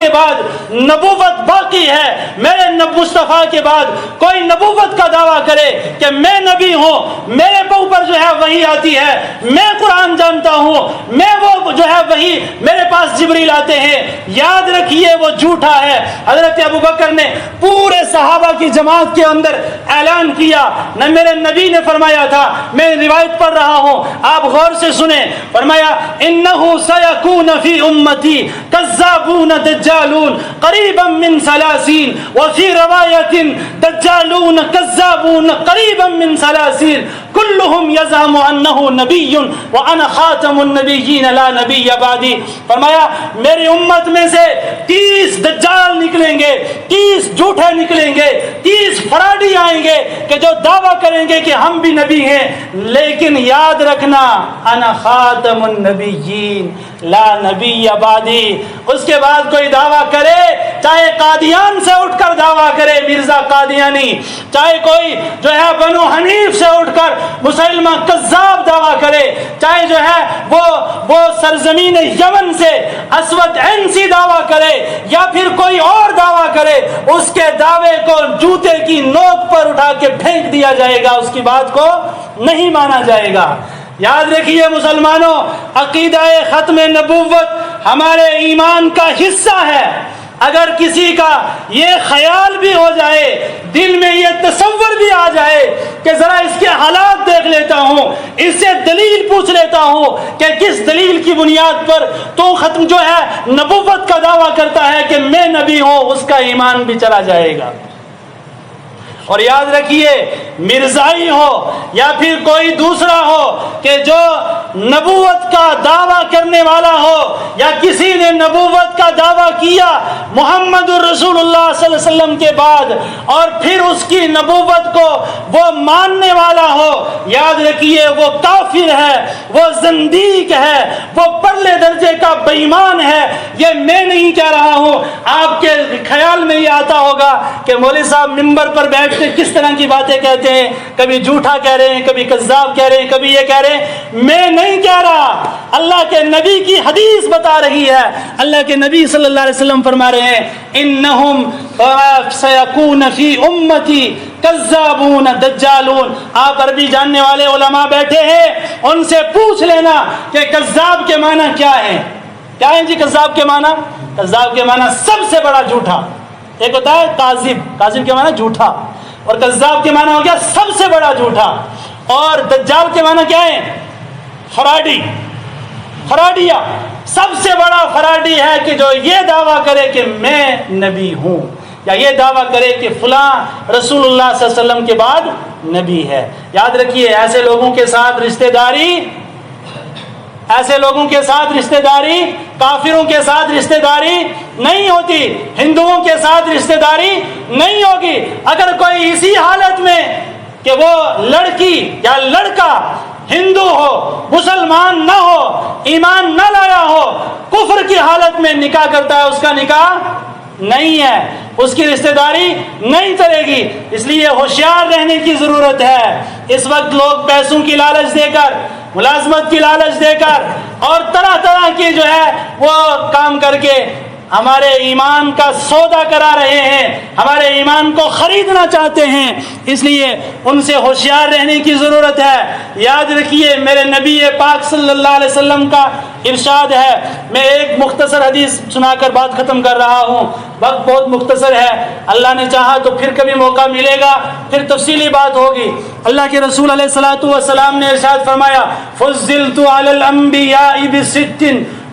کے بعد نبوت باقی ہے، میرے مصطفیٰ کے بعد کوئی نبوت کا دعویٰ کرے کہ میں نبی ہوں، میرے اوپر جو ہے وحی آتی ہے، میں قرآن جانتا ہوں، میں وہ جو ہے وحی میرے پاس جبریل آتے ہیں، یاد رکھیے وہ جھوٹا ہے۔ حضرت ابو بکر نے پورے صحابہ کی جماعت کے اندر اعلان کیا، نہ میرے نبی نے فرمایا تھا، میں روایت پڑھ رہا ہوں، آپ غور سے سنیں، فرمایا انہو سیکون فی امتی کذابون دجالون قریبا من ثلاثین وفی روایت دجالون کذابون قریبا من ثلاثین کلہم یزعم انہ نبی وانا خاتم النبیین لا نبی بعدی۔ فرمایا میری امت میں سے 30 دجال نکلیں گے، 30 جھوٹے نکلیں گے، 30 فراڈی آئیں گے کہ جو دعویٰ کریں گے کہ ہم بھی نبی ہیں، لیکن یاد رکھنا انا خاتم النبیین لا نبی بعدی۔ اس کے بعد کوئی دعویٰ کرے، چاہے قادیان سے اٹھ کر دعویٰ کرے مرزا قادیانی، چاہے کوئی جو ہے بنو حنیف سے اٹھ کر مسلمہ کذاب دعویٰ کرے، چاہے جو ہے وہ سرزمین یمن سے اسود عنسی دعویٰ کرے یا پھر کوئی اور دعویٰ کرے، اس کے دعوے کو جوتے کی نوک پر اٹھا کے پھینک دیا جائے گا، اس کی بات کو نہیں مانا جائے گا۔ یاد رکھیے مسلمانوں، عقیدہ ختم نبوت ہمارے ایمان کا حصہ ہے۔ اگر کسی کا یہ خیال بھی ہو جائے، دل میں یہ تصور بھی آ جائے کہ ذرا اس کے حالات دیکھ لیتا ہوں، اس سے دلیل پوچھ لیتا ہوں کہ کس دلیل کی بنیاد پر تو ختم جو ہے نبوت کا دعویٰ کرتا ہے کہ میں نبی ہوں، اس کا ایمان بھی چلا جائے گا۔ اور یاد رکھیے مرزائی ہو یا پھر کوئی دوسرا ہو کہ جو نبوت کا دعویٰ کرنے والا ہو یا کسی نے نبوت کا دعویٰ کیا محمد الرسول اللہ صلی اللہ علیہ وسلم کے بعد اور پھر اس کی نبوت کو وہ ماننے والا ہو، یاد رکھیے وہ کافر ہے، وہ زندیق ہے، وہ پرلے درجے کا بے ایمان ہے۔ یہ میں نہیں کہہ رہا ہوں، آپ کے خیال میں یہ آتا ہوگا کہ مولوی صاحب منبر پر بیٹھ کس طرح کی باتیں کہتے ہیں، کبھی جھوٹا کہہ رہے ہیں، کبھی کذاب کہہ رہے ہیں، کبھی یہ کہہ رہے ہیں۔ میں نہیں کہہ رہا، اللہ کے نبی کی حدیث بتا رہی ہے۔ اللہ کے نبی صلی اللہ علیہ وسلم فرما رہے ہیں انہم سیکون فی امتی کذابون دجالون۔ آپ عربی جاننے والے علماء بیٹھے ہیں، ان سے پوچھ لینا کہ کذاب کے معنی کیا ہے۔ کیا ہے جی کذاب کے معنی؟ کذاب کے معنی سب سے بڑا جھوٹا۔ ایک ہوتا ہے کاذب، کاذب کے معنی جھوٹا، اور کذاب کے معنی ہو گیا سب سے بڑا جھوٹا۔ اور دجال کے معنی کیا ہے؟ فراڈی، فراڈیا۔ سب سے بڑا فراڈی ہے کہ جو یہ دعویٰ کرے کہ میں نبی ہوں، یا یہ دعویٰ کرے کہ فلاں رسول اللہ صلی اللہ علیہ وسلم کے بعد نبی ہے۔ یاد رکھیے ایسے لوگوں کے ساتھ رشتہ داری، ایسے لوگوں کے ساتھ رشتہ داری، کافروں کے ساتھ رشتہ داری نہیں ہوتی، ہندوؤں کے ساتھ رشتہ داری نہیں ہوگی۔ اگر کوئی اسی حالت میں کہ وہ لڑکی یا لڑکا ہندو ہو، مسلمان نہ ہو، ایمان نہ لایا ہو، کفر کی حالت میں نکاح کرتا ہے، اس کا نکاح نہیں ہے، اس کی رشتہ داری نہیں کرے گی۔ اس لیے ہوشیار رہنے کی ضرورت ہے۔ اس وقت لوگ پیسوں کی لالچ دے کر، ملازمت کی لالچ دے کر اور طرح طرح کی جو ہے وہ کام کر کے ہمارے ایمان کا سودا کرا رہے ہیں، ہمارے ایمان کو خریدنا چاہتے ہیں۔ اس لیے ان سے ہوشیار رہنے کی ضرورت ہے۔ یاد رکھیے میرے نبی پاک صلی اللہ علیہ وسلم کا ارشاد ہے، میں ایک مختصر حدیث سنا کر بات ختم کر رہا ہوں، وقت بہت مختصر ہے، اللہ نے چاہا تو پھر کبھی موقع ملے گا، پھر تفصیلی بات ہوگی۔ اللہ کے رسول علیہ الصلوۃ والسلام نے ارشاد فرمایا فضلت علی الانبیاء بست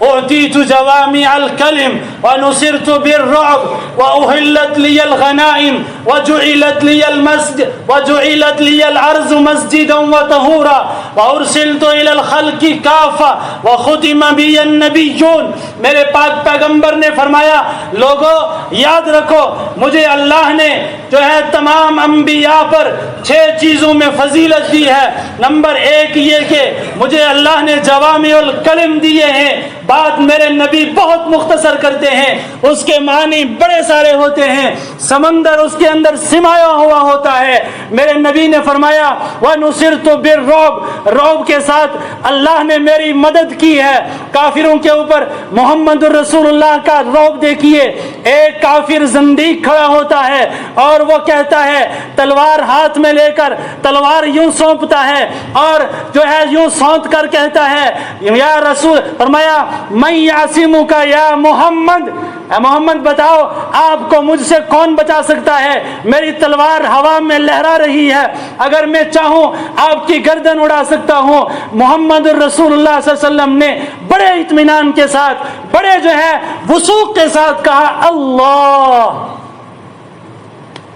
اعطیت جوامع الکلم ونصرت بالرعب واحلت لی الغنائم وجعلت لی الارض مسجدا وطہورا وارسلت الى الخلق کافہ وختم بی النبیون۔ میرے پاک پیغمبر نے فرمایا لوگوں یاد رکھو مجھے اللہ نے جو ہے تمام انبیاء پر 6 چیزوں میں فضیلت دی ہے۔ نمبر 1 یہ کہ مجھے اللہ نے جوامع الکلم دیے ہیں، بات میرے نبی بہت مختصر کرتے ہیں، اس کے معنی بڑے سارے ہوتے ہیں، سمندر اس کے اندر سمایا ہوا ہوتا ہے۔ میرے نبی نے فرمایا وَنُصِرْتُ بِالرُّعْبِ، رعب کے ساتھ اللہ نے میری مدد کی ہے۔ کافروں کے اوپر محمد الرسول اللہ کا رعب دیکھیے، ایک کافر زندیق کھڑا ہوتا ہے اور وہ کہتا ہے، تلوار ہاتھ میں لے کر تلوار یوں سونپتا ہے اور جو ہے یوں سونت کر کہتا ہے یا رسول، فرمایا من یعصمک یا محمد، اے محمد بتاؤ آپ کو مجھ سے کون بچا سکتا ہے؟ میری تلوار ہوا میں لہرا رہی ہے، اگر میں چاہوں آپ کی گردن اڑا سکتا ہوں۔ محمد الرسول اللہ صلی اللہ علیہ وسلم نے بڑے اطمینان کے ساتھ، بڑے جو ہے وثوق کے ساتھ کہا اللہ۔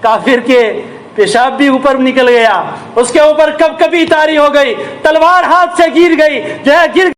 کافر کے پیشاب بھی اوپر نکل گیا، اس کے اوپر کب کبھی تاری ہو گئی، تلوار ہاتھ سے گر گئی، جو ہے گر